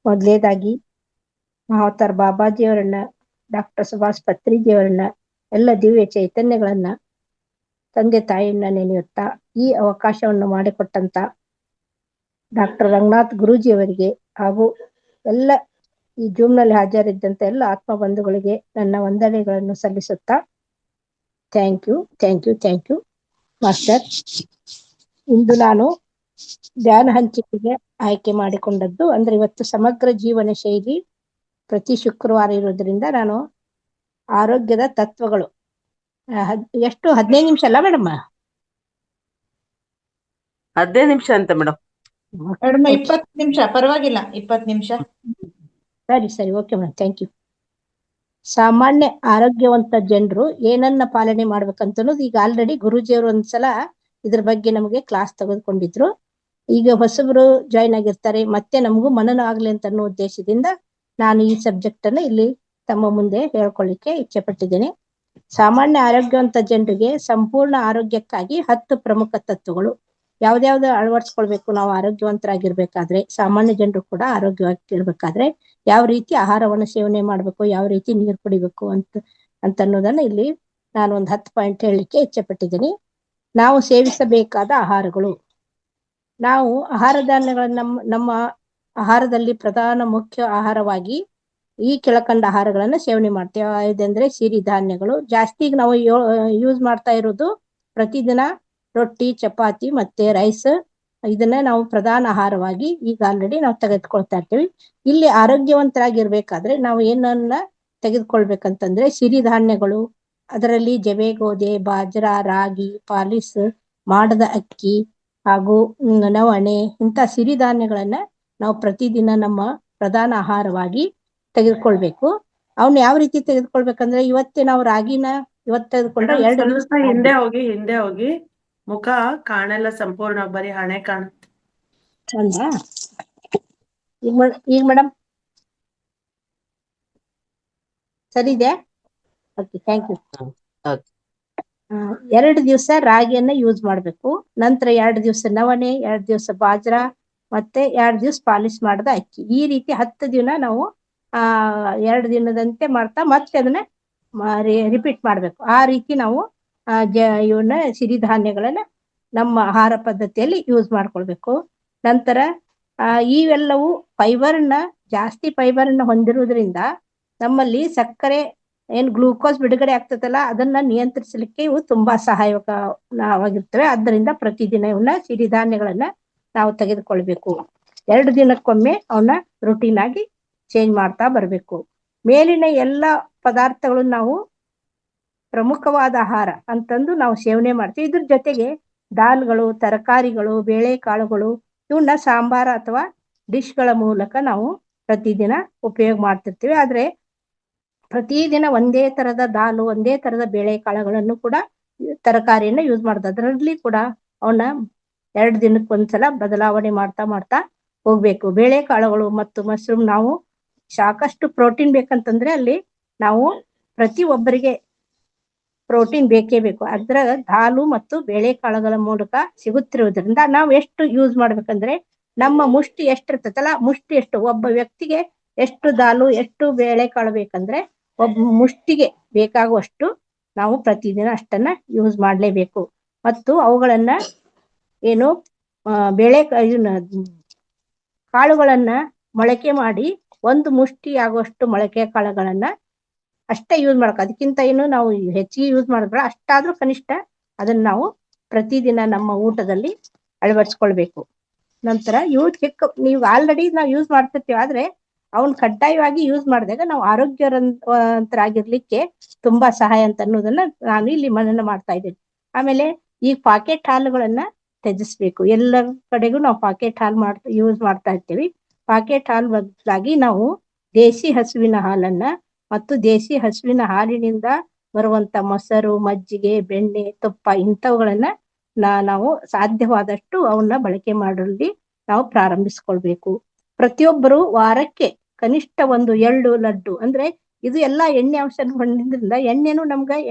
ಮೊದಲೇದಾಗಿ ಮಹಾವತಾರ್ ಬಾಬಾಜಿಯವರನ್ನ, ಡಾಕ್ಟರ್ ಸುಭಾಷ್ ಪತ್ರಿಜಿಯವರನ್ನ, ಎಲ್ಲ ದಿವ್ಯ ಚೈತನ್ಯಗಳನ್ನ, ತಂದೆ ತಾಯಿಯನ್ನ ನೆನೆಯುತ್ತಾ ಈ ಅವಕಾಶವನ್ನು ಮಾಡಿಕೊಟ್ಟಂತ ಡಾಕ್ಟರ್ ರಂಗನಾಥ್ ಗುರೂಜಿಯವರಿಗೆ ಹಾಗೂ ಎಲ್ಲ ಈ ಜೂಮ್ನಲ್ಲಿ ಹಾಜರಿದ್ದಂತ ಎಲ್ಲ ಆತ್ಮ ಬಂಧುಗಳಿಗೆ ನನ್ನ ವಂದನೆಗಳನ್ನು ಸಲ್ಲಿಸುತ್ತಾ ಥ್ಯಾಂಕ್ ಯು ಮಾಸ್ಟರ್. ಇಂದು ನಾನು ಧ್ಯಾನ ಹಂಚಿಕೆಗೆ ಆಯ್ಕೆ ಮಾಡಿಕೊಂಡದ್ದು ಅಂದ್ರೆ ಇವತ್ತು ಸಮಗ್ರ ಜೀವನ ಶೈಲಿ ಪ್ರತಿ ಶುಕ್ರವಾರ ಇರೋದ್ರಿಂದ ನಾನು ಆರೋಗ್ಯದ ತತ್ವಗಳು ಎಷ್ಟು 15 ನಿಮಿಷ ಅಲ್ಲ ಮೇಡಮ್? 15 ನಿಮಿಷ ಅಂತ ಮೇಡಮ್. 20 ನಿಮಿಷ ಪರವಾಗಿಲ್ಲ, 20 ನಿಮಿಷ. ಸರಿ ಓಕೆ ಮೇಡಮ್, ಥ್ಯಾಂಕ್ ಯು. ಸಾಮಾನ್ಯ ಆರೋಗ್ಯವಂತ ಜನರು ಏನನ್ನ ಪಾಲನೆ ಮಾಡ್ಬೇಕಂತ ಅನ್ನೋದು ಈಗ ಆಲ್ರೆಡಿ ಗುರೂಜಿಯವರು ಒಂದ್ಸಲ ಇದ್ರ ಬಗ್ಗೆ ನಮಗೆ ಕ್ಲಾಸ್ ತೆಗೆದುಕೊಂಡಿದ್ರು. ಈಗ ಹೊಸಬರು ಜಾಯ್ನ್ ಆಗಿರ್ತಾರೆ, ಮತ್ತೆ ನಮಗೂ ಮನನ ಆಗ್ಲಿ ಅಂತ ಅನ್ನೋ ಉದ್ದೇಶದಿಂದ ನಾನು ಈ ಸಬ್ಜೆಕ್ಟ್ ಅನ್ನ ಇಲ್ಲಿ ತಮ್ಮ ಮುಂದೆ ಹೇಳ್ಕೊಳ್ಳಿಕ್ಕೆ ಇಚ್ಛೆ ಪಟ್ಟಿದ್ದೇನೆ. ಸಾಮಾನ್ಯ ಆರೋಗ್ಯವಂತ ಜನರಿಗೆ ಸಂಪೂರ್ಣ ಆರೋಗ್ಯಕ್ಕಾಗಿ 10 ಪ್ರಮುಖ ತತ್ವಗಳು ಯಾವ್ದಾವ್ದು ಅಳವಡಿಸ್ಕೊಳ್ಬೇಕು. ನಾವು ಆರೋಗ್ಯವಂತರಾಗಿರ್ಬೇಕಾದ್ರೆ, ಸಾಮಾನ್ಯ ಜನರು ಕೂಡ ಆರೋಗ್ಯವಾಗಿರ್ಬೇಕಾದ್ರೆ ಯಾವ ರೀತಿ ಆಹಾರವನ್ನು ಸೇವನೆ ಮಾಡ್ಬೇಕು, ಯಾವ ರೀತಿ ನೀರು ಕುಡಿಬೇಕು ಅಂತ ಅನ್ನೋದನ್ನ ಇಲ್ಲಿ ನಾನು ಒಂದು 10 ಪಾಯಿಂಟ್ ಹೇಳಲಿಕ್ಕೆ ಇಚ್ಛೆ ಪಟ್ಟಿದ್ದೀನಿ. ನಾವು ಸೇವಿಸಬೇಕಾದ ಆಹಾರಗಳು. ನಾವು ಆಹಾರ ಧಾನ್ಯಗಳನ್ನ ನಮ್ಮ ಆಹಾರದಲ್ಲಿ ಪ್ರಧಾನ ಮುಖ್ಯ ಆಹಾರವಾಗಿ ಈ ಕೆಳಕಂಡ ಆಹಾರಗಳನ್ನ ಸೇವನೆ ಮಾಡ್ತೇವೆ. ಇದಂದ್ರೆ ಸಿರಿಧಾನ್ಯಗಳು. ಜಾಸ್ತಿ ನಾವು ಯೂಸ್ ಮಾಡ್ತಾ ಇರೋದು ಪ್ರತಿದಿನ ರೊಟ್ಟಿ, ಚಪಾತಿ ಮತ್ತೆ ರೈಸ್. ಇದನ್ನ ನಾವು ಪ್ರಧಾನ ಆಹಾರವಾಗಿ ಈಗ ಆಲ್ರೆಡಿ ನಾವು ತೆಗೆದುಕೊಳ್ತಾ ಇರ್ತೀವಿ. ಇಲ್ಲಿ ಆರೋಗ್ಯವಂತರಾಗಿರ್ಬೇಕಾದ್ರೆ ನಾವು ಏನನ್ನ ತೆಗೆದುಕೊಳ್ಬೇಕಂತಂದ್ರೆ ಸಿರಿಧಾನ್ಯಗಳು, ಅದರಲ್ಲಿ ಜವೆ, ಗೋಧಿ, ಬಾಜ್ರಾ, ರಾಗಿ, ಪಾಲಿಸ್, ಮಾಡದ ಅಕ್ಕಿ ಹಾಗೂ ನವಣೆ ಇಂಥ ಸಿರಿಧಾನ್ಯಗಳನ್ನ ನಾವು ಪ್ರತಿದಿನ ನಮ್ಮ ಪ್ರಧಾನ ಆಹಾರವಾಗಿ ತೆಗೆದುಕೊಳ್ಬೇಕು. ಅವನ್ನ ಯಾವ ರೀತಿ ತೆಗೆದುಕೊಳ್ಬೇಕಂದ್ರೆ ಇವತ್ತೇ ನಾವು ರಾಗಿನ ಇವತ್ತು ತೆಗೆದುಕೊಂಡ್ರೆ 2 ಹಿಂದೆ ಹೋಗಿ ಮುಖ ಕಾಣಲ್ಲ ಸಂಪೂರ್ಣ, ಬರೀ ಹಣೆ ಕಾಣುತ್ತೆ. ಚಂದ. ಈಗ ಮೇಡಮ್ ಸರಿ ಇದೆ? Okay, thank you. 2 ದಿವಸ ರಾಗಿಯನ್ನ ಯೂಸ್ ಮಾಡ್ಬೇಕು. ನಂತರ 2 ದಿವಸ ನವಣೆ, 2 ದಿವಸ ಬಾಜ್ರಾ ಮತ್ತೆ 2 ದಿವಸ ಪಾಲಿಶ್ ಮಾಡದ ಅಕ್ಕಿ. ಈ ರೀತಿ 10 ದಿನ ನಾವು 2 ದಿನದಂತೆ ಮಾಡ್ತಾ ಮತ್ತೆ ಅದನ್ನ ರಿಪೀಟ್ ಮಾಡ್ಬೇಕು. ಆ ರೀತಿ ನಾವು ಇವನ್ನ ಸಿರಿಧಾನ್ಯಗಳನ್ನ ನಮ್ಮ ಆಹಾರ ಪದ್ಧತಿಯಲ್ಲಿ ಯೂಸ್ ಮಾಡ್ಕೊಳ್ಬೇಕು. ನಂತರ ಇವೆಲ್ಲವೂ ಜಾಸ್ತಿ ಫೈಬರ್ನ ಹೊಂದಿರುವುದರಿಂದ ನಮ್ಮಲ್ಲಿ ಸಕ್ಕರೆ ಏನ್ ಗ್ಲೂಕೋಸ್ ಬಿಡುಗಡೆ ಆಗ್ತದಲ್ಲ ಅದನ್ನ ನಿಯಂತ್ರಿಸಲಿಕ್ಕೆ ಇವು ತುಂಬಾ ಸಹಾಯಕವಾಗಿರ್ತವೆ. ಆದ್ದರಿಂದ ಪ್ರತಿದಿನ ಇವನ್ನ ಸಿರಿಧಾನ್ಯಗಳನ್ನ ನಾವು ತೆಗೆದುಕೊಳ್ಬೇಕು. 2 ದಿನಕ್ಕೊಮ್ಮೆ ಅವನ್ನ ರುಟೀನ್ ಆಗಿ ಚೇಂಜ್ ಮಾಡ್ತಾ ಬರ್ಬೇಕು. ಮೇಲಿನ ಎಲ್ಲ ಪದಾರ್ಥಗಳನ್ನು ನಾವು ಪ್ರಮುಖವಾದ ಆಹಾರ ಅಂತಂದು ನಾವು ಸೇವನೆ ಮಾಡ್ತೀವಿ. ಇದ್ರ ಜೊತೆಗೆ ದಾಲ್ಗಳು, ತರಕಾರಿಗಳು, ಬೇಳೆಕಾಳುಗಳು ಇವನ್ನ ಸಾಂಬಾರ ಅಥವಾ ಡಿಶ್ಗಳ ಮೂಲಕ ನಾವು ಪ್ರತಿದಿನ ಉಪಯೋಗ ಮಾಡ್ತಿರ್ತೀವಿ. ಆದ್ರೆ ಪ್ರತಿದಿನ ಒಂದೇ ತರದ ದಾಲು, ಒಂದೇ ತರದ ಬೇಳೆಕಾಳುಗಳನ್ನು ಕೂಡ ತರಕಾರಿಯನ್ನ ಯೂಸ್ ಮಾಡೋದು. ಅದರಲ್ಲಿ ಕೂಡ ಅವನ್ನ 2 ದಿನಕ್ಕೊಂದ್ಸಲ ಬದಲಾವಣೆ ಮಾಡ್ತಾ ಹೋಗ್ಬೇಕು. ಬೇಳೆಕಾಳುಗಳು ಮತ್ತು ಮಶ್ರೂಮ್, ನಾವು ಸಾಕಷ್ಟು ಪ್ರೋಟೀನ್ ಬೇಕಂತಂದ್ರೆ ಅಲ್ಲಿ ನಾವು ಪ್ರತಿಯೊಬ್ಬರಿಗೆ ಪ್ರೋಟೀನ್ ಬೇಕೇ ಬೇಕು. ಅದ್ರ ದಾಲು ಮತ್ತು ಬೇಳೆಕಾಳುಗಳ ಮೂಲಕ ಸಿಗುತ್ತಿರುವುದರಿಂದ ನಾವು ಎಷ್ಟು ಯೂಸ್ ಮಾಡ್ಬೇಕಂದ್ರೆ ನಮ್ಮ ಮುಷ್ಟಿ ಎಷ್ಟಿರ್ತೈತಲ್ಲ, ಮುಷ್ಟಿ ಎಷ್ಟು ಒಬ್ಬ ವ್ಯಕ್ತಿಗೆ ಎಷ್ಟು ದಾಲು ಎಷ್ಟು ಬೇಳೆಕಾಳು ಬೇಕಂದ್ರೆ ಒಬ್ಬ ಮುಷ್ಟಿಗೆ ಬೇಕಾಗುವಷ್ಟು ನಾವು ಪ್ರತಿದಿನ ಅಷ್ಟನ್ನ ಯೂಸ್ ಮಾಡ್ಲೇಬೇಕು. ಮತ್ತು ಅವುಗಳನ್ನ ಕಾಳುಗಳನ್ನ ಮೊಳಕೆ ಮಾಡಿ 1 ಮುಷ್ಟಿ ಆಗುವಷ್ಟು ಮೊಳಕೆ ಕಾಳುಗಳನ್ನ ಅಷ್ಟೇ ಯೂಸ್ ಮಾಡ್ಬೇಕು. ಅದಕ್ಕಿಂತ ನಾವು ಹೆಚ್ಚಿಗೆ ಯೂಸ್ ಮಾಡಿದ್ರೆ ಅಷ್ಟಾದ್ರೂ ಕನಿಷ್ಠ ಅದನ್ನ ನಾವು ಪ್ರತಿದಿನ ನಮ್ಮ ಊಟದಲ್ಲಿ ಅಳವಡಿಸ್ಕೊಳ್ಬೇಕು. ನಂತರ ನೀವು ಆಲ್ರೆಡಿ ನಾವು ಯೂಸ್ ಮಾಡ್ತಿರ್ತೀವಿ, ಆದ್ರೆ ಅವನ್ ಕಡ್ಡಾಯವಾಗಿ ಯೂಸ್ ಮಾಡಿದಾಗ ನಾವು ಆರೋಗ್ಯವಂತರಾಗಿರ್ಲಿಕ್ಕೆ ತುಂಬಾ ಸಹಾಯ ಅಂತ ಅನ್ನೋದನ್ನ ನಾನು ಇಲ್ಲಿ ಮನನ ಮಾಡ್ತಾ ಇದ್ದೇನೆ. ಆಮೇಲೆ ಈ ಪಾಕೆಟ್ ಹಾಲುಗಳನ್ನ ತ್ಯಜಿಸ್ಬೇಕು. ಎಲ್ಲ ಕಡೆಗೂ ನಾವು ಪಾಕೆಟ್ ಹಾಲು ಯೂಸ್ ಮಾಡ್ತಾ ಇರ್ತೀವಿ. ಪಾಕೆಟ್ ಹಾಲು ಬದಲಾಗಿ ನಾವು ದೇಸಿ ಹಸುವಿನ ಹಾಲನ್ನ ಮತ್ತು ದೇಸಿ ಹಸುವಿನ ಹಾಲಿನಿಂದ ಬರುವಂತ ಮೊಸರು, ಮಜ್ಜಿಗೆ, ಬೆಣ್ಣೆ, ತುಪ್ಪ ಇಂಥವುಗಳನ್ನ ನಾವು ಸಾಧ್ಯವಾದಷ್ಟು ಅವನ್ನ ಬಳಕೆ ಮಾಡಲಿ ನಾವು ಪ್ರಾರಂಭಿಸ್ಕೊಳ್ಬೇಕು. ಪ್ರತಿಯೊಬ್ಬರು ವಾರಕ್ಕೆ ಕನಿಷ್ಠ 1 ಎಳ್ಳು ಲಡ್ಡು, ಅಂದ್ರೆ ಇದು ಎಲ್ಲ ಎಣ್ಣೆ ಅಂಶ ಹೊಂದಿದ್ರಿಂದ ಎಣ್ಣೆನು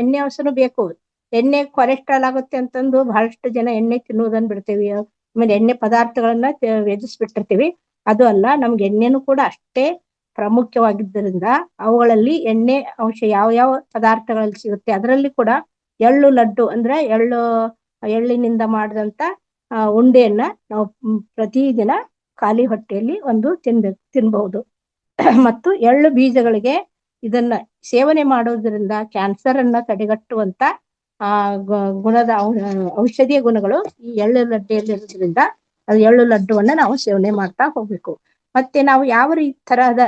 ಎಣ್ಣೆ ಅಂಶನೂ ಬೇಕು. ಎಣ್ಣೆ ಕೊಲೆಸ್ಟ್ರಾಲ್ ಆಗುತ್ತೆ ಅಂತಂದು ಬಹಳಷ್ಟು ಜನ ಎಣ್ಣೆ ತಿನ್ನುವುದನ್ನ ಬಿಡ್ತೇವಿ. ಆಮೇಲೆ ಎಣ್ಣೆ ಪದಾರ್ಥಗಳನ್ನ ವ್ಯಜಿಸ್ಬಿಟ್ಟಿರ್ತೀವಿ. ಅದು ಅಲ್ಲ, ನಮ್ಗೆ ಎಣ್ಣೆನೂ ಕೂಡ ಅಷ್ಟೇ ಪ್ರಾಮುಖ್ಯವಾಗಿದ್ದರಿಂದ ಅವುಗಳಲ್ಲಿ ಎಣ್ಣೆ ಅಂಶ ಯಾವ ಯಾವ ಪದಾರ್ಥಗಳಲ್ಲಿ ಸಿಗುತ್ತೆ ಅದರಲ್ಲಿ ಕೂಡ ಎಳ್ಳು ಲಡ್ಡು ಅಂದ್ರೆ ಎಳ್ಳಿನಿಂದ ಮಾಡಿದಂತ ಉಂಡೆಯನ್ನ ನಾವು ಪ್ರತಿದಿನ ಖಾಲಿ ಹೊಟ್ಟೆಯಲ್ಲಿ ಒಂದು ತಿನ್ಬಹುದು. ಮತ್ತು ಎಳ್ಳು ಬೀಜಗಳಿಗೆ ಇದನ್ನ ಸೇವನೆ ಮಾಡೋದ್ರಿಂದ ಕ್ಯಾನ್ಸರ್ ಅನ್ನ ತಡೆಗಟ್ಟುವಂತ ಗುಣದ ಔಷಧೀಯ ಗುಣಗಳು ಈ ಎಳ್ಳು ಲಡ್ಡೆಯಲ್ಲಿ ಇರೋದ್ರಿಂದ ಅದು ಎಳ್ಳು ಲಡ್ಡುವನ್ನ ನಾವು ಸೇವನೆ ಮಾಡ್ತಾ ಹೋಗ್ಬೇಕು. ಮತ್ತೆ ನಾವು ಯಾವ ತರಹದ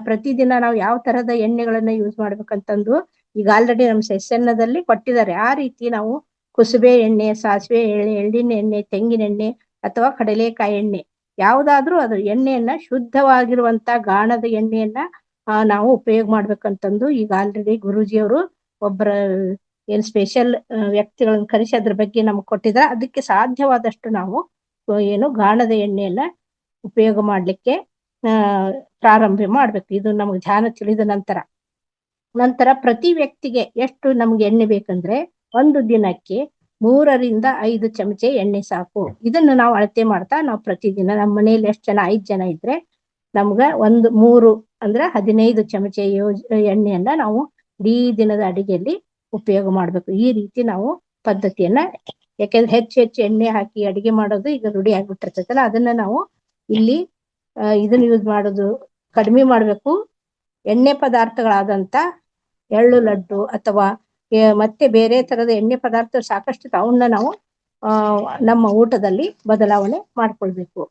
ಪ್ರತಿದಿನ ನಾವು ಯಾವ ತರಹದ ಎಣ್ಣೆಗಳನ್ನ ಯೂಸ್ ಮಾಡ್ಬೇಕಂತಂದು ಈಗ ಆಲ್ರೆಡಿ ನಮ್ಮ ಸೆಷನ್ನದಲ್ಲಿ ಕೊಟ್ಟಿದ್ದಾರೆ. ಆ ರೀತಿ ನಾವು ಕುಸುಬೆ ಎಣ್ಣೆ, ಸಾಸಿವೆ ಎಣ್ಣೆ, ಎಳ್ಳಿನ ಎಣ್ಣೆ, ತೆಂಗಿನ ಎಣ್ಣೆ ಅಥವಾ ಕಡಲೆಕಾಯಿ ಎಣ್ಣೆ ಯಾವುದಾದ್ರೂ ಅದು ಎಣ್ಣೆಯನ್ನ ಶುದ್ಧವಾಗಿರುವಂತ ಗಾಣದ ಎಣ್ಣೆಯನ್ನ ನಾವು ಉಪಯೋಗ ಮಾಡ್ಬೇಕಂತಂದು ಈಗ ಆಲ್ರೆಡಿ ಗುರೂಜಿಯವರು ಒಬ್ಬರ ಏನ್ ಸ್ಪೆಷಲ್ ವ್ಯಕ್ತಿಗಳನ್ನ ಕರೆಸಿ ಅದ್ರ ಬಗ್ಗೆ ನಮ್ಗೆ ಕೊಟ್ಟಿದ್ದಾರೆ. ಅದಕ್ಕೆ ಸಾಧ್ಯವಾದಷ್ಟು ನಾವು ಏನು ಗಾಣದ ಎಣ್ಣೆಯನ್ನ ಉಪಯೋಗ ಮಾಡ್ಲಿಕ್ಕೆ ಪ್ರಾರಂಭ ಮಾಡ್ಬೇಕು. ಇದು ನಮ್ಗೆ ಧ್ಯಾನ ತಿಳಿದ ನಂತರ ಪ್ರತಿ ವ್ಯಕ್ತಿಗೆ ಎಷ್ಟು ನಮ್ಗೆ ಎಣ್ಣೆ ಬೇಕಂದ್ರೆ ಒಂದು ದಿನಕ್ಕೆ 3ರಿಂದ 5 ಚಮಚೆ ಎಣ್ಣೆ ಸಾಕು. ಇದನ್ನು ನಾವು ಅಳತೆ ಮಾಡ್ತಾ ನಾವು ಪ್ರತಿದಿನ ನಮ್ಮ ಮನೆಯಲ್ಲಿ ಎಷ್ಟು ಜನ 5 ಜನ ಇದ್ರೆ ನಮ್ಗ 3 ಅಂದ್ರೆ 15 ಚಮಚೆ ಎಣ್ಣೆಯನ್ನ ನಾವು ಇಡೀ ದಿನದ ಅಡಿಗೆಯಲ್ಲಿ ಉಪಯೋಗ ಮಾಡ್ಬೇಕು. ಈ ರೀತಿ ನಾವು ಪದ್ಧತಿಯನ್ನ, ಯಾಕೆಂದ್ರೆ ಹೆಚ್ಚು ಎಣ್ಣೆ ಹಾಕಿ ಅಡಿಗೆ ಮಾಡೋದು ಈಗ ರೂಢಿ ಆಗ್ಬಿಟ್ಟಿರ್ತೈತಲ್ಲ, ಅದನ್ನ ನಾವು ಇಲ್ಲಿ ಇದನ್ನ ಯೂಸ್ ಮಾಡೋದು ಕಡಿಮೆ ಮಾಡ್ಬೇಕು. ಎಣ್ಣೆ ಪದಾರ್ಥಗಳಾದಂತ ಎಳ್ಳು ಲಡ್ಡು ಅಥವಾ ಮತ್ತೆ ಬೇರೆ ತರದ ಎಣ್ಣೆ ಪದಾರ್ಥ ಸಾಕಷ್ಟು ಅವನ್ನ ನಾವು ನಮ್ಮ ಊಟದಲ್ಲಿ ಬದಲಾವಣೆ ಮಾಡ್ಕೊಳ್ಬೇಕು.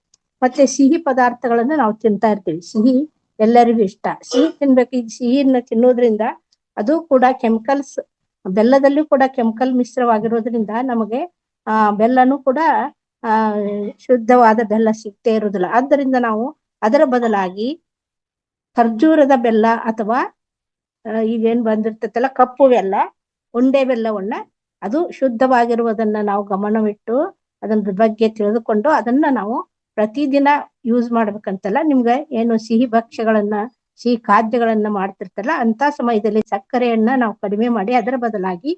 ಮತ್ತೆ ಸಿಹಿ ಪದಾರ್ಥಗಳನ್ನ ನಾವು ತಿಂತಾ ಇರ್ತೀವಿ. ಸಿಹಿ ಎಲ್ಲರಿಗೂ ಇಷ್ಟ, ಸಿಹಿ ತಿನ್ಬೇಕು. ಈ ಸಿಹಿನ ತಿನ್ನೋದ್ರಿಂದ ಅದು ಕೂಡ ಕೆಮಿಕಲ್ಸ್, ಬೆಲ್ಲದಲ್ಲೂ ಕೂಡ ಕೆಮಿಕಲ್ ಮಿಶ್ರವಾಗಿರೋದ್ರಿಂದ ನಮಗೆ ಬೆಲ್ಲನೂ ಕೂಡ ಶುದ್ಧವಾದ ಬೆಲ್ಲ ಸಿಗ್ತೇ ಇರುವುದಿಲ್ಲ. ಆದ್ದರಿಂದ ನಾವು ಅದರ ಬದಲಾಗಿ ಖರ್ಜೂರದ ಬೆಲ್ಲ ಅಥವಾ ಈಗೇನ್ ಬಂದಿರ್ತೈತಲ್ಲ ಕಪ್ಪು ಬೆಲ್ಲ, ಉಂಡೆ ಬೆಲ್ಲವನ್ನ ಅದು ಶುದ್ಧವಾಗಿರುವುದನ್ನ ನಾವು ಗಮನವಿಟ್ಟು ಅದನ್ನ ಬಗ್ಗೆ ತಿಳಿದುಕೊಂಡು ಅದನ್ನ ನಾವು ಪ್ರತಿದಿನ ಯೂಸ್ ಮಾಡ್ಬೇಕಂತಲ್ಲ. ನಿಮ್ಗೆ ಏನು ಸಿಹಿ ಭಕ್ಷ್ಯಗಳನ್ನ, ಸಿಹಿ ಖಾದ್ಯಗಳನ್ನ ಮಾಡ್ತಿರ್ತಲ್ಲ ಅಂತ ಸಮಯದಲ್ಲಿ ಸಕ್ಕರೆಯನ್ನ ನಾವು ಕಡಿಮೆ ಮಾಡಿ ಅದರ ಬದಲಾಗಿ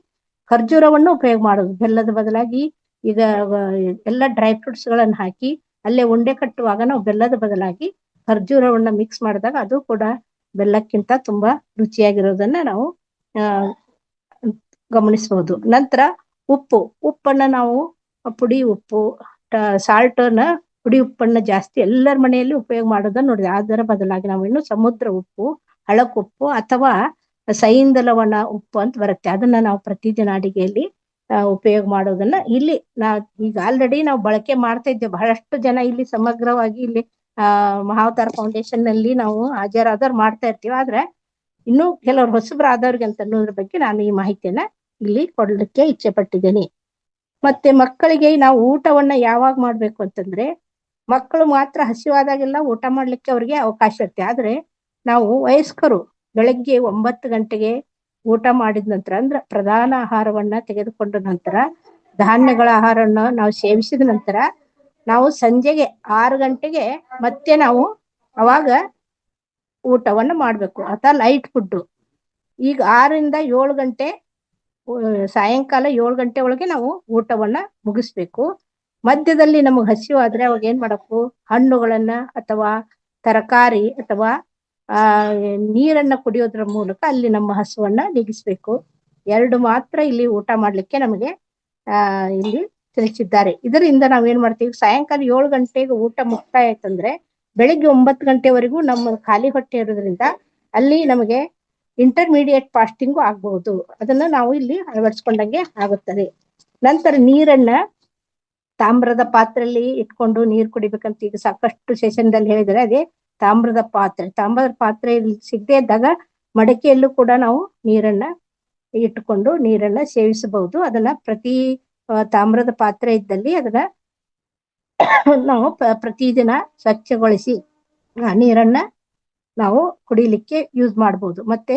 ಖರ್ಜೂರವನ್ನು ಉಪಯೋಗ ಮಾಡೋದು. ಬೆಲ್ಲದ ಬದಲಾಗಿ ಈಗ ಎಲ್ಲ ಡ್ರೈ ಫ್ರೂಟ್ಸ್ ಗಳನ್ನ ಹಾಕಿ ಅಲ್ಲೇ ಉಂಡೆ ಕಟ್ಟುವಾಗ ನಾವು ಬೆಲ್ಲದ ಬದಲಾಗಿ ಖರ್ಜೂರವನ್ನ ಮಿಕ್ಸ್ ಮಾಡಿದಾಗ ಅದು ಕೂಡ ಬೆಲ್ಲಕ್ಕಿಂತ ತುಂಬಾ ರುಚಿಯಾಗಿರೋದನ್ನ ನಾವು ಗಮನಿಸಬಹುದು. ನಂತರ ಉಪ್ಪನ್ನ ನಾವು ಪುಡಿ ಉಪ್ಪು, ಸಾಲ್ಟನ್ನ ಪುಡಿ ಉಪ್ಪನ್ನ ಜಾಸ್ತಿ ಎಲ್ಲರ ಮನೆಯಲ್ಲಿ ಉಪಯೋಗ ಮಾಡೋದನ್ನ ನೋಡಿದೆ. ಅದರ ಬದಲಾಗಿ ನಾವು ಇನ್ನು ಸಮುದ್ರ ಉಪ್ಪು, ಹಳಕುಪ್ಪು ಅಥವಾ ಸೈಂಧಲವಣ ಉಪ್ಪು ಅಂತ ಬರುತ್ತೆ, ಅದನ್ನ ನಾವು ಪ್ರತಿದಿನ ಅಡಿಗೆಯಲ್ಲಿ ಉಪಯೋಗ ಮಾಡೋದನ್ನ ಇಲ್ಲಿ ಈಗ ಆಲ್ರೆಡಿ ನಾವು ಬಳಕೆ ಮಾಡ್ತಾ ಇದ್ದೇವೆ. ಬಹಳಷ್ಟು ಜನ ಇಲ್ಲಿ ಸಮಗ್ರವಾಗಿ ಇಲ್ಲಿ ಮಹಾವತಾರ ಫೌಂಡೇಶನ್ ನಲ್ಲಿ ನಾವು ಹಾಜರಾದವ್ರು ಮಾಡ್ತಾ ಇರ್ತೀವಿ. ಆದ್ರೆ ಇನ್ನು ಕೆಲವರು ಹೊಸಬರಾದವ್ರಿಗೆ ಅಂತ ಅನ್ನೋದ್ರ ಬಗ್ಗೆ ನಾನು ಈ ಮಾಹಿತಿಯನ್ನ ಇಲ್ಲಿ ಕೊಡ್ಲಿಕ್ಕೆ ಇಚ್ಛೆ ಪಟ್ಟಿದ್ದೇನೆ. ಮತ್ತೆ ಮಕ್ಕಳಿಗೆ ನಾವು ಊಟವನ್ನ ಯಾವಾಗ ಮಾಡ್ಬೇಕು ಅಂತಂದ್ರೆ, ಮಕ್ಕಳು ಮಾತ್ರ ಹಸಿವಾದಾಗೆಲ್ಲ ಊಟ ಮಾಡ್ಲಿಕ್ಕೆ ಅವ್ರಿಗೆ ಅವಕಾಶ ಇರುತ್ತೆ. ಆದ್ರೆ ನಾವು ವಯಸ್ಕರು ಬೆಳಗ್ಗೆ 9 ಗಂಟೆಗೆ ಊಟ ಮಾಡಿದ ನಂತರ ಅಂದ್ರೆ ಪ್ರಧಾನ ಆಹಾರವನ್ನ ತೆಗೆದುಕೊಂಡ ನಂತರ ಧಾನ್ಯಗಳ ಆಹಾರವನ್ನ ನಾವು ಸೇವಿಸಿದ ನಂತರ ನಾವು ಸಂಜೆಗೆ 6 ಗಂಟೆಗೆ ಮತ್ತೆ ನಾವು ಅವಾಗ ಊಟವನ್ನ ಮಾಡ್ಬೇಕು, ಅಥವಾ ಲೈಟ್ ಫುಡ್. ಈಗ 6ರಿಂದ 7 ಗಂಟೆ ಸಾಯಂಕಾಲ 7 ಗಂಟೆ ಒಳಗೆ ನಾವು ಊಟವನ್ನ ಮುಗಿಸ್ಬೇಕು. ಮಧ್ಯದಲ್ಲಿ ನಮಗೆ ಹಸಿವಾದ್ರೆ ಅವಾಗ ಏನ್ ಮಾಡಬೇಕು, ಹಣ್ಣುಗಳನ್ನ ಅಥವಾ ತರಕಾರಿ ಅಥವಾ ನೀರನ್ನ ಕುಡಿಯೋದ್ರ ಮೂಲಕ ಅಲ್ಲಿ ನಮ್ಮ ಹಸುವನ್ನ ನೀಗಿಸ್ಬೇಕು. 2 ಮಾತ್ರ ಇಲ್ಲಿ ಊಟ ಮಾಡ್ಲಿಕ್ಕೆ ನಮಗೆ ಇಲ್ಲಿ ತಿಳಿಸಿದ್ದಾರೆ. ಇದರಿಂದ ನಾವೇನ್ ಮಾಡ್ತೀವಿ, ಸಾಯಂಕಾಲ 7 ಗಂಟೆಗೆ ಊಟ ಮುಕ್ತಾಯ ಆಯ್ತಂದ್ರೆ ಬೆಳಿಗ್ಗೆ 9 ಗಂಟೆವರೆಗೂ ನಮ್ಮ ಖಾಲಿ ಹೊಟ್ಟೆ ಇರೋದ್ರಿಂದ ಅಲ್ಲಿ ನಮಗೆ ಇಂಟರ್ಮೀಡಿಯೇಟ್ ಫಾಸ್ಟಿಂಗು ಆಗ್ಬಹುದು. ಅದನ್ನ ನಾವು ಇಲ್ಲಿ ಅಳವಡಿಸ್ಕೊಂಡಂಗೆ ಆಗುತ್ತದೆ. ನಂತರ ನೀರನ್ನ ತಾಮ್ರದ ಪಾತ್ರೆಯಲ್ಲಿ ಇಟ್ಕೊಂಡು ನೀರು ಕುಡಿಬೇಕಂತ ಈಗ ಸಾಕಷ್ಟು ಸೆಷನ್ದಲ್ಲಿ ಹೇಳಿದರೆ, ಅದೇ ತಾಮ್ರದ ಪಾತ್ರೆ ಸಿಗದೆ ಇದ್ದಾಗ ಮಡಕೆಯಲ್ಲೂ ಕೂಡ ನಾವು ನೀರನ್ನ ಇಟ್ಟುಕೊಂಡು ನೀರನ್ನ ಸೇವಿಸಬಹುದು. ಅದನ್ನ ಪ್ರತಿ ತಾಮ್ರದ ಪಾತ್ರೆ ಇದ್ದಲ್ಲಿ ಅದನ್ನ ನಾವು ಪ್ರತಿದಿನ ಸ್ವಚ್ಛಗೊಳಿಸಿ ನೀರನ್ನ ನಾವು ಕುಡಿಲಿಕ್ಕೆ ಯೂಸ್ ಮಾಡಬಹುದು. ಮತ್ತೆ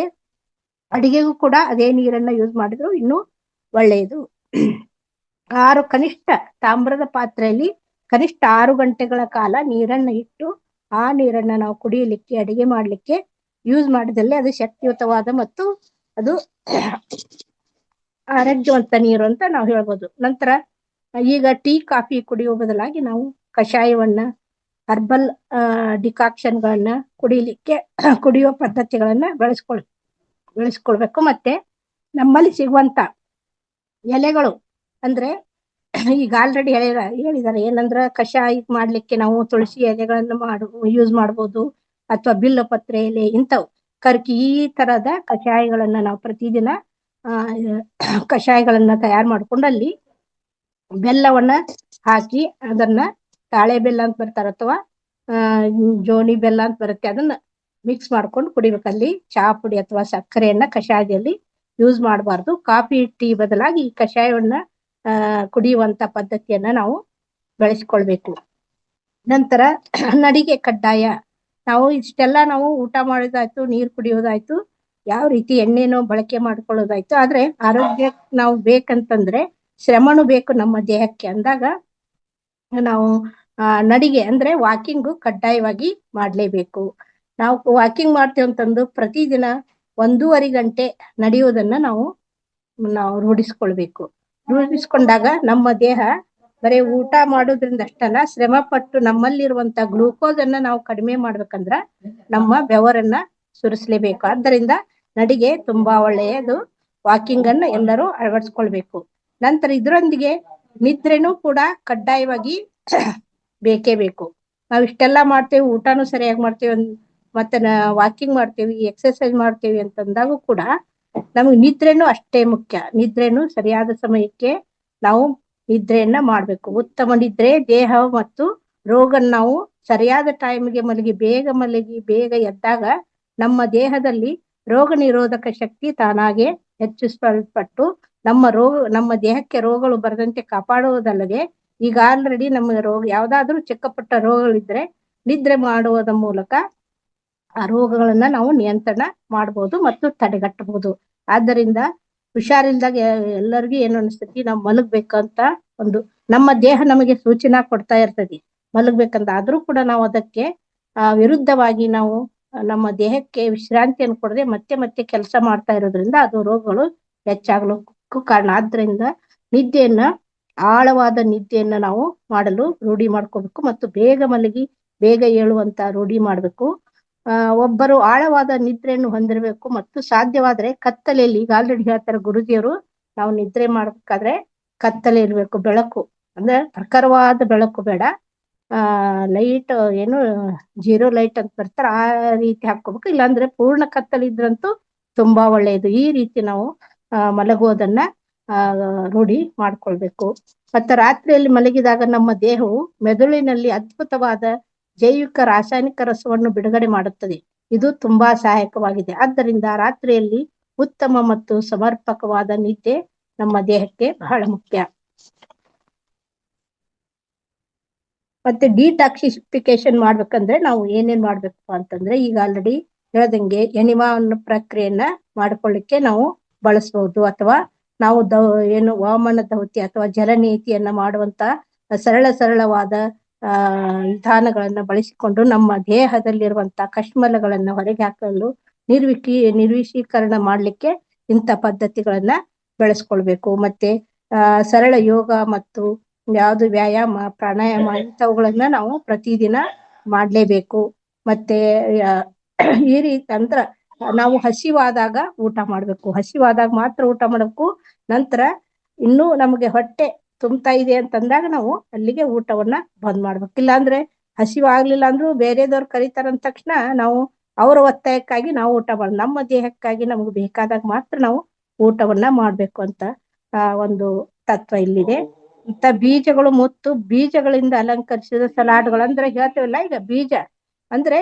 ಅಡಿಗೆಗೂ ಕೂಡ ಅದೇ ನೀರನ್ನ ಯೂಸ್ ಮಾಡಿದ್ರು ಇನ್ನೂ ಒಳ್ಳೆಯದು. ಕನಿಷ್ಠ ತಾಮ್ರದ ಪಾತ್ರೆಯಲ್ಲಿ ಕನಿಷ್ಠ 6 ಗಂಟೆಗಳ ಕಾಲ ನೀರನ್ನ ಇಟ್ಟು ಆ ನೀರನ್ನ ನಾವು ಕುಡಿಯಲಿಕ್ಕೆ, ಅಡಿಗೆ ಮಾಡ್ಲಿಕ್ಕೆ ಯೂಸ್ ಮಾಡಿದಲ್ಲಿ ಅದು ಶಕ್ತಿಯುತವಾದ ಮತ್ತು ಅದು ಆರೋಗ್ಯವಂತ ನೀರು ಅಂತ ನಾವು ಹೇಳ್ಬೋದು. ನಂತರ ಈಗ ಟೀ ಕಾಫಿ ಕುಡಿಯುವ ಬದಲಾಗಿ ನಾವು ಕಷಾಯವನ್ನ ಹರ್ಬಲ್ ಡಿಕಾಕ್ಷನ್ಗಳನ್ನ ಕುಡಿಲಿಕ್ಕೆ ಕುಡಿಯುವ ಪದ್ಧತಿಗಳನ್ನ ಬೆಳೆಸ್ಕೊಳ್ಬೇಕು. ಮತ್ತೆ ನಮ್ಮಲ್ಲಿ ಸಿಗುವಂತ ಎಲೆಗಳು ಅಂದ್ರೆ ಈಗ ಆಲ್ರೆಡಿ ಹೇಳಿದಾರೆ ಏನಂದ್ರ ಕಷಾಯ ಮಾಡ್ಲಿಕ್ಕೆ ನಾವು ತುಳಸಿ ಎಲೆಗಳನ್ನ ಯೂಸ್ ಮಾಡ್ಬೋದು, ಅಥವಾ ಬಿಲ್ವ ಪತ್ರೆ ಎಲೆ, ಇಂಥವು ಕರ್ಕಿ ಈ ತರದ ಕಷಾಯಗಳನ್ನ ನಾವು ಪ್ರತಿದಿನ ಕಷಾಯಗಳನ್ನ ತಯಾರು ಮಾಡ್ಕೊಂಡು ಅಲ್ಲಿ ಬೆಲ್ಲವನ್ನ ಹಾಕಿ ಅದನ್ನ ತಾಳೆ ಬೆಲ್ಲ ಅಂತ ಬರ್ತಾರ ಅಥವಾ ಜೋನಿ ಬೆಲ್ಲ ಅಂತ ಬರುತ್ತೆ, ಅದನ್ನ ಮಿಕ್ಸ್ ಮಾಡ್ಕೊಂಡು ಕುಡಿಬೇಕಲ್ಲಿ. ಚಹಾ ಪುಡಿ ಅಥವಾ ಸಕ್ಕರೆಯನ್ನ ಕಷಾಯದಲ್ಲಿ ಯೂಸ್ ಮಾಡಬಾರ್ದು. ಕಾಫಿ ಟೀ ಬದಲಾಗಿ ಈ ಕಷಾಯವನ್ನ ಕುಡಿಯುವಂತ ಪದ್ಧತಿಯನ್ನ ನಾವು ಬೆಳೆಸ್ಕೊಳ್ಬೇಕು. ನಂತರ ನಡಿಗೆ ಕಡ್ಡಾಯ. ನಾವು ಇಷ್ಟೆಲ್ಲ ನಾವು ಊಟ ಮಾಡೋದಾಯ್ತು, ನೀರು ಕುಡಿಯೋದಾಯ್ತು, ಯಾವ ರೀತಿ ಎಣ್ಣೆನೋ ಬಳಕೆ ಮಾಡ್ಕೊಳ್ಳೋದಾಯ್ತು, ಆದ್ರೆ ಆರೋಗ್ಯಕ್ಕೆ ನಾವು ಬೇಕಂತಂದ್ರೆ ಶ್ರಮನು ಬೇಕು ನಮ್ಮ ದೇಹಕ್ಕೆ. ಅಂದಾಗ ನಾವು ನಡಿಗೆ ಅಂದ್ರೆ ವಾಕಿಂಗು ಕಡ್ಡಾಯವಾಗಿ ಮಾಡ್ಲೇಬೇಕು. ನಾವು ವಾಕಿಂಗ್ ಮಾಡ್ತೇವೆ ಅಂತಂದು ಪ್ರತಿದಿನ 1.5 ಗಂಟೆ ನಡೆಯೋದನ್ನ ನಾವು ರೂಢಿಸ್ಕೊಳ್ಬೇಕು. ರೂಢಿಸ್ಕೊಂಡಾಗ ನಮ್ಮ ದೇಹ ಬರೀ ಊಟ ಮಾಡೋದ್ರಿಂದ ಅಷ್ಟಲ್ಲ, ಶ್ರಮ ಪಟ್ಟು ನಮ್ಮಲ್ಲಿರುವಂತ ಗ್ಲೂಕೋಸ್ ಅನ್ನ ನಾವು ಕಡಿಮೆ ಮಾಡ್ಬೇಕಂದ್ರ ನಮ್ಮ ಬೆವರನ್ನ ಸುರಿಸ್ಲೇಬೇಕು. ಆದ್ದರಿಂದ ನಡಿಗೆ ತುಂಬಾ ಒಳ್ಳೆಯದು. ವಾಕಿಂಗ್ ಅನ್ನ ಎಲ್ಲರೂ ಅಳವಡಿಸ್ಕೊಳ್ಬೇಕು. ನಂತರ ಇದರೊಂದಿಗೆ ನಿದ್ರೆನೂ ಕೂಡ ಕಡ್ಡಾಯವಾಗಿ ಬೇಕೇ ಬೇಕು. ನಾವ್ ಇಷ್ಟೆಲ್ಲ ಮಾಡ್ತೇವೆ, ಊಟನೂ ಸರಿಯಾಗಿ ಮಾಡ್ತೇವೆ, ಮತ್ತೆ ವಾಕಿಂಗ್ ಮಾಡ್ತೇವಿ, ಎಕ್ಸರ್ಸೈಸ್ ಮಾಡ್ತೇವಿ ಅಂತಂದಾಗೂ ಕೂಡ ನಮಗೆ ನಿದ್ರೆನೂ ಅಷ್ಟೇ ಮುಖ್ಯ. ನಿದ್ರೆನೂ ಸರಿಯಾದ ಸಮಯಕ್ಕೆ ನಾವು ನಿದ್ರೆಯನ್ನ ಮಾಡ್ಬೇಕು. ಉತ್ತಮ ನಿದ್ರೆ ದೇಹ ಮತ್ತು ರೋಗ. ನಾವು ಸರಿಯಾದ ಟೈಮ್ಗೆ ಮಲಗಿ ಬೇಗ ಎದ್ದಾಗ ನಮ್ಮ ದೇಹದಲ್ಲಿ ರೋಗ ನಿರೋಧಕ ಶಕ್ತಿ ತಾನಾಗೆ ಹೆಚ್ಚಿಸಲ್ಪಟ್ಟು ನಮ್ಮ ದೇಹಕ್ಕೆ ರೋಗಗಳು ಬರದಂತೆ ಕಾಪಾಡುವುದಲ್ಲದೆ, ಈಗ ಆಲ್ರೆಡಿ ನಮಗೆ ಯಾವ್ದಾದ್ರೂ ಚಿಕ್ಕಪುಟ್ಟ ರೋಗಗಳಿದ್ರೆ ನಿದ್ರೆ ಮಾಡುವುದರ ಮೂಲಕ ಆ ರೋಗಗಳನ್ನ ನಾವು ನಿಯಂತ್ರಣ ಮಾಡಬಹುದು ಮತ್ತು ತಡೆಗಟ್ಟಬಹುದು. ಆದ್ದರಿಂದ ಹುಷಾರಿಲ್ದಾಗ ಎಲ್ಲರಿಗೂ ಏನು ಅನಿಸ್ತತಿ, ನಾವು ಮಲಗ್ಬೇಕಂತ ನಮ್ಮ ದೇಹ ನಮಗೆ ಸೂಚನಾ ಕೊಡ್ತಾ ಇರ್ತದೆ ಮಲಗ್ಬೇಕಂತ. ಆದ್ರೂ ಕೂಡ ನಾವು ಅದಕ್ಕೆ ವಿರುದ್ಧವಾಗಿ ನಾವು ನಮ್ಮ ದೇಹಕ್ಕೆ ವಿಶ್ರಾಂತಿಯನ್ನು ಕೊಡದೆ ಮತ್ತೆ ಕೆಲಸ ಮಾಡ್ತಾ ಇರೋದ್ರಿಂದ ಅದು ರೋಗಗಳು ಹೆಚ್ಚಾಗ್ಲಿಕ್ಕೂ ಕಾರಣ. ಆದ್ರಿಂದ ಆಳವಾದ ನಿದ್ದೆಯನ್ನ ನಾವು ಮಾಡಲು ರೂಢಿ ಮಾಡ್ಕೋಬೇಕು ಮತ್ತು ಬೇಗ ಮಲಗಿ ಬೇಗ ಏಳುವಂತ ರೂಢಿ ಮಾಡ್ಬೇಕು. ಒಬ್ಬರು ಆಳವಾದ ನಿದ್ರೆಯನ್ನು ಹೊಂದಿರಬೇಕು ಮತ್ತು ಸಾಧ್ಯವಾದ್ರೆ ಕತ್ತಲೆಯಲ್ಲಿ, ಈಗ ಆಲ್ರೆಡಿ ಹೇಳ್ತಾರೆ ಗುರುಜಿಯವರು, ನಾವು ನಿದ್ರೆ ಮಾಡ್ಬೇಕಾದ್ರೆ ಕತ್ತಲೆ ಇರ್ಬೇಕು. ಬೆಳಕು ಅಂದ್ರೆ ಪ್ರಖರವಾದ ಬೆಳಕು ಬೇಡ, ಲೈಟ್ ಏನು 0 ಲೈಟ್ ಅಂತ ಬರ್ತಾರ ಆ ರೀತಿ ಹಾಕೋಬೇಕು. ಇಲ್ಲಾಂದ್ರೆ ಪೂರ್ಣ ಕತ್ತಲಿದ್ರಂತೂ ತುಂಬಾ ಒಳ್ಳೆಯದು. ಈ ರೀತಿ ನಾವು ಮಲಗುವುದನ್ನ ರೂಢಿ ಮಾಡ್ಕೊಳ್ಬೇಕು. ಮತ್ತೆ ರಾತ್ರಿಯಲ್ಲಿ ಮಲಗಿದಾಗ ನಮ್ಮ ದೇಹವು ಮೆದುಳಿನಲ್ಲಿ ಅದ್ಭುತವಾದ ಜೈವಿಕ ರಾಸಾಯನಿಕ ರಸವನ್ನು ಬಿಡುಗಡೆ ಮಾಡುತ್ತದೆ. ಇದು ತುಂಬಾ ಸಹಾಯಕವಾಗಿದೆ. ಆದ್ದರಿಂದ ರಾತ್ರಿಯಲ್ಲಿ ಉತ್ತಮ ಮತ್ತು ಸಮರ್ಪಕವಾದ ನಿದ್ದೆ ನಮ್ಮ ದೇಹಕ್ಕೆ ಬಹಳ ಮುಖ್ಯ. ಮತ್ತೆ ಡಿಟಾಕ್ಸಿಫಿಕೇಶನ್ ಮಾಡ್ಬೇಕಂದ್ರೆ ನಾವು ಏನೇನ್ ಮಾಡ್ಬೇಕು ಅಂತಂದ್ರೆ, ಈಗ ಆಲ್ರೆಡಿ ಹೇಳ್ದಂಗೆ ಎನಿಮಾ ಅನ್ನೋ ಪ್ರಕ್ರಿಯೆಯನ್ನ ಮಾಡ್ಕೊಳ್ಳಿಕ್ಕೆ ನಾವು ಬಳಸಬಹುದು, ಅಥವಾ ನಾವು ವಾಮನ ದೌತಿ ಅಥವಾ ಜಲನೀತಿಯನ್ನ ಮಾಡುವಂತ ಸರಳವಾದ ವಿಧಾನಗಳನ್ನ ಬಳಸಿಕೊಂಡು ನಮ್ಮ ದೇಹದಲ್ಲಿರುವಂತ ಕಶ್ಮಲಗಳನ್ನ ಹೊರಗೆ ಹಾಕಲು ನಿರ್ವಿಷೀಕರಣ ಮಾಡ್ಲಿಕ್ಕೆ ಇಂಥ ಪದ್ಧತಿಗಳನ್ನ ಬೆಳೆಸ್ಕೊಳ್ಬೇಕು. ಮತ್ತೆ ಸರಳ ಯೋಗ ಮತ್ತು ಯಾವುದು ವ್ಯಾಯಾಮ, ಪ್ರಾಣಾಯಾಮ ಇಂಥವುಗಳನ್ನ ನಾವು ಪ್ರತಿದಿನ ಮಾಡ್ಲೇಬೇಕು. ಮತ್ತೆ ಈ ರೀತಿ ಅಂದ್ರ ನಾವು ಹಸಿವಾದಾಗ ಊಟ ಮಾಡ್ಬೇಕು, ಹಸಿವಾದಾಗ ಮಾತ್ರ ಊಟ ಮಾಡ್ಬೇಕು. ನಂತರ ಇನ್ನೂ ನಮಗೆ ಹೊಟ್ಟೆ ತುಂಬ್ತಾ ಇದೆ ಅಂತಂದಾಗ ನಾವು ಅಲ್ಲಿಗೆ ಊಟವನ್ನ ಬಂದ್ ಮಾಡ್ಬೇಕು. ಇಲ್ಲಾಂದ್ರೆ ಹಸಿವಾಗ್ಲಿಲ್ಲ ಅಂದ್ರೂ ಬೇರೆದವ್ರು ಕರೀತಾರಂದ ತಕ್ಷಣ ನಾವು ಅವರ ಒತ್ತಾಯಕ್ಕಾಗಿ ನಾವು ಊಟ ನಮ್ಮ ದೇಹಕ್ಕಾಗಿ ನಮ್ಗೆ ಬೇಕಾದಾಗ ಮಾತ್ರ ನಾವು ಊಟವನ್ನ ಮಾಡ್ಬೇಕು ಅಂತ ಒಂದು ತತ್ವ ಇಲ್ಲಿದೆ. ಇಂಥ ಬೀಜಗಳು ಮತ್ತು ಬೀಜಗಳಿಂದ ಅಲಂಕರಿಸಿದ ಸಲಾಡ್ಗಳು ಅಂದ್ರೆ ಹೇಳ್ತೇವಲ್ಲ, ಈಗ ಬೀಜ ಅಂದ್ರೆ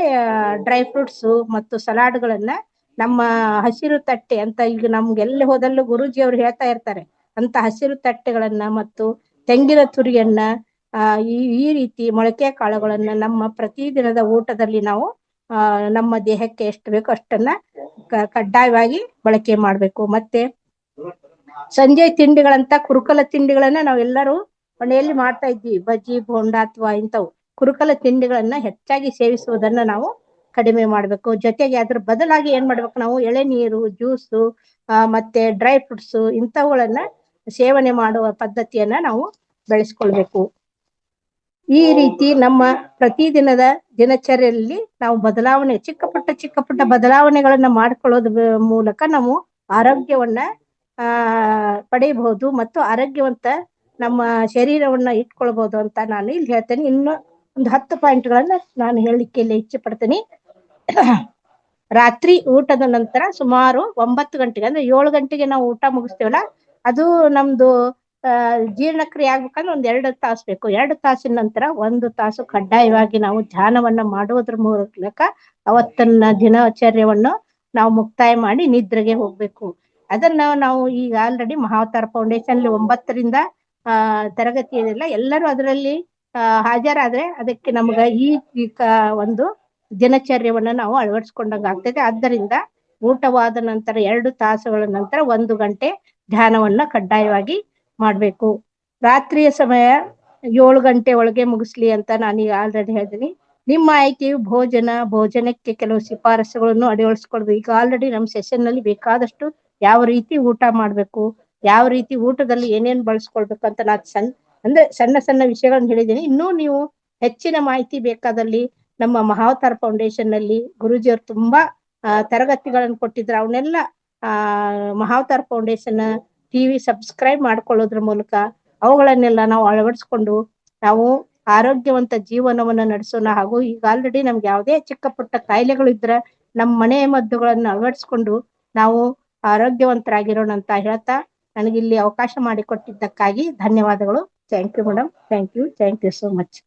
ಡ್ರೈ ಫ್ರೂಟ್ಸ್ ಮತ್ತು ಸಲಾಡ್ಗಳನ್ನ ನಮ್ಮ ಹಸಿರು ತಟ್ಟೆ ಅಂತ, ಈಗ ನಮ್ಗೆ ಎಲ್ಲಿ ಹೋದಲ್ಲೂ ಗುರೂಜಿ ಅವ್ರು ಹೇಳ್ತಾ ಇರ್ತಾರೆ, ಅಂತ ಹಸಿರು ತಟ್ಟೆಗಳನ್ನ ಮತ್ತು ತೆಂಗಿನ ತುರಿಯನ್ನ ಈ ರೀತಿ ಮೊಳಕೆ ಕಾಳುಗಳನ್ನ ನಮ್ಮ ಪ್ರತಿದಿನದ ಊಟದಲ್ಲಿ ನಾವು ನಮ್ಮ ದೇಹಕ್ಕೆ ಎಷ್ಟು ಬೇಕೋ ಅಷ್ಟನ್ನ ಕಡ್ಡಾಯವಾಗಿ ಬಳಕೆ ಮಾಡ್ಬೇಕು. ಮತ್ತೆ ಸಂಜೆ ತಿಂಡಿಗಳಂತ ಕುರುಕಲ ತಿಂಡಿಗಳನ್ನ ನಾವೆಲ್ಲರೂ ಮನೆಯಲ್ಲಿ ಮಾಡ್ತಾ ಇದ್ವಿ, ಬಜ್ಜಿ ಬೋಂಡ ಅಥವಾ ಇಂಥವು ಕುರುಕಲ ತಿಂಡಿಗಳನ್ನ ಹೆಚ್ಚಾಗಿ ಸೇವಿಸುವುದನ್ನ ನಾವು ಕಡಿಮೆ ಮಾಡ್ಬೇಕು. ಜೊತೆಗೆ ಅದ್ರ ಬದಲಾಗಿ ಏನ್ ಮಾಡ್ಬೇಕು, ನಾವು ಎಳೆನೀರು, ಜ್ಯೂಸು ಮತ್ತೆ ಡ್ರೈ ಫ್ರೂಟ್ಸ್ ಇಂಥವುಗಳನ್ನ ಸೇವನೆ ಮಾಡುವ ಪದ್ಧತಿಯನ್ನ ನಾವು ಬೆಳೆಸ್ಕೊಳ್ಬೇಕು. ಈ ರೀತಿ ನಮ್ಮ ಪ್ರತಿದಿನದ ದಿನಚರಿಯಲ್ಲಿ ನಾವು ಬದಲಾವಣೆ ಚಿಕ್ಕ ಪುಟ್ಟ ಬದಲಾವಣೆಗಳನ್ನ ಮಾಡ್ಕೊಳ್ಳೋದ್ರ ಮೂಲಕ ನಾವು ಆರೋಗ್ಯವನ್ನ ಪಡೆಯಬಹುದು ಮತ್ತು ಆರೋಗ್ಯವಂತ ನಮ್ಮ ಶರೀರವನ್ನ ಇಟ್ಕೊಳ್ಬಹುದು ಅಂತ ನಾನು ಇಲ್ಲಿ ಹೇಳ್ತೇನೆ. ಇನ್ನು ಒಂದು 10 ಪಾಯಿಂಟ್ಗಳನ್ನ ನಾನು ಹೇಳಲಿಕ್ಕೆ ಇಲ್ಲಿ ಇಚ್ಛೆ ಪಡ್ತೇನೆ. ರಾತ್ರಿ ಊಟದ ನಂತರ ಸುಮಾರು 9 ಗಂಟೆಗೆ ಅಂದ್ರೆ 7 ಗಂಟೆಗೆ ನಾವು ಊಟ ಮುಗಿಸ್ತೇವಲ್ಲ, ಅದು ನಮ್ದು ಜೀರ್ಣಕ್ರಿಯೆ ಆಗ್ಬೇಕಂದ್ರೆ 2 ತಾಸು ಬೇಕು. 2 ತಾಸಿನ ನಂತರ 1 ತಾಸು ಕಡ್ಡಾಯವಾಗಿ ನಾವು ಧ್ಯಾನವನ್ನ ಮಾಡೋದ್ರ ಮೂಲಕ ಅವತ್ತನ್ನ ದಿನಚರ್ಯವನ್ನು ನಾವು ಮುಕ್ತಾಯ ಮಾಡಿ ನಿದ್ರೆಗೆ ಹೋಗ್ಬೇಕು. ಅದನ್ನ ನಾವು ಈಗ ಆಲ್ರೆಡಿ ಮಹಾವತಾರ ಫೌಂಡೇಶನ್ 9 ರಿಂದ ತರಗತಿ ಇದೆಲ್ಲ, ಎಲ್ಲರೂ ಅದರಲ್ಲಿ ಹಾಜರಾದ್ರೆ ಅದಕ್ಕೆ ನಮ್ಗ ಈ ಒಂದು ದಿನಚರ್ಯವನ್ನ ನಾವು ಅಳವಡಿಸ್ಕೊಂಡಂಗ ಆಗ್ತದೆ. ಆದ್ದರಿಂದ ಊಟವಾದ ನಂತರ 2 ತಾಸುಗಳ ನಂತರ 1 ಗಂಟೆ ಧ್ಯಾನವನ್ನ ಕಡ್ಡಾಯವಾಗಿ ಮಾಡ್ಬೇಕು. ರಾತ್ರಿಯ ಸಮಯ 7 ಗಂಟೆ ಒಳಗೆ ಮುಗಿಸ್ಲಿ ಅಂತ ನಾನೀಗ ಆಲ್ರೆಡಿ ಹೇಳಿದ್ದೀನಿ. ನಿಮ್ಮ ಆಯ್ಕೆಯು ಭೋಜನಕ್ಕೆ ಕೆಲವು ಶಿಫಾರಸುಗಳನ್ನು ಅಳವಡಿಸ್ಕೊಳ್ಬೇಕು. ಈಗ ಆಲ್ರೆಡಿ ನಮ್ಮ ಸೆಷನ್ ನಲ್ಲಿ ಬೇಕಾದಷ್ಟು ಯಾವ ರೀತಿ ಊಟ ಮಾಡ್ಬೇಕು, ಯಾವ ರೀತಿ ಊಟದಲ್ಲಿ ಏನೇನ್ ಬಳಸ್ಕೊಳ್ಬೇಕು ಅಂತ ನಾನು ಸಣ್ಣ ವಿಷಯಗಳನ್ನ ಹೇಳಿದ್ದೀನಿ. ಇನ್ನೂ ನೀವು ಹೆಚ್ಚಿನ ಮಾಹಿತಿ ಬೇಕಾದಲ್ಲಿ ನಮ್ಮ ಮಹಾವತಾರ ಫೌಂಡೇಶನ್ ನಲ್ಲಿ ಗುರೂಜಿಯವರು ತುಂಬಾ ತರಗತಿಗಳನ್ನು ಕೊಟ್ಟಿದ್ರು. ಅವನ್ನೆಲ್ಲ ಮಹಾವತಾರ ಫೌಂಡೇಶನ್ ಟಿವಿ ಸಬ್ಸ್ಕ್ರೈಬ್ ಮಾಡ್ಕೊಳ್ಳೋದ್ರ ಮೂಲಕ ಅವುಗಳನ್ನೆಲ್ಲ ನಾವು ಅಳವಡಿಸ್ಕೊಂಡು ನಾವು ಆರೋಗ್ಯವಂತ ಜೀವನವನ್ನ ನಡೆಸೋಣ. ಹಾಗೂ ಈಗ ಆಲ್ರೆಡಿ ನಮ್ಗೆ ಯಾವುದೇ ಚಿಕ್ಕ ಪುಟ್ಟ ಕಾಯಿಲೆಗಳು ಇದ್ರೆ ನಮ್ಮ ಮನೆ ಮದ್ದುಗಳನ್ನ ಅಳವಡಿಸ್ಕೊಂಡು ನಾವು ಆರೋಗ್ಯವಂತರಾಗಿರೋಣ ಅಂತ ಹೇಳ್ತಾ ನನಗಿಲ್ಲಿ ಅವಕಾಶ ಮಾಡಿಕೊಟ್ಟಿದ್ದಕ್ಕಾಗಿ ಧನ್ಯವಾದಗಳು. Thank you madam. Thank you so much.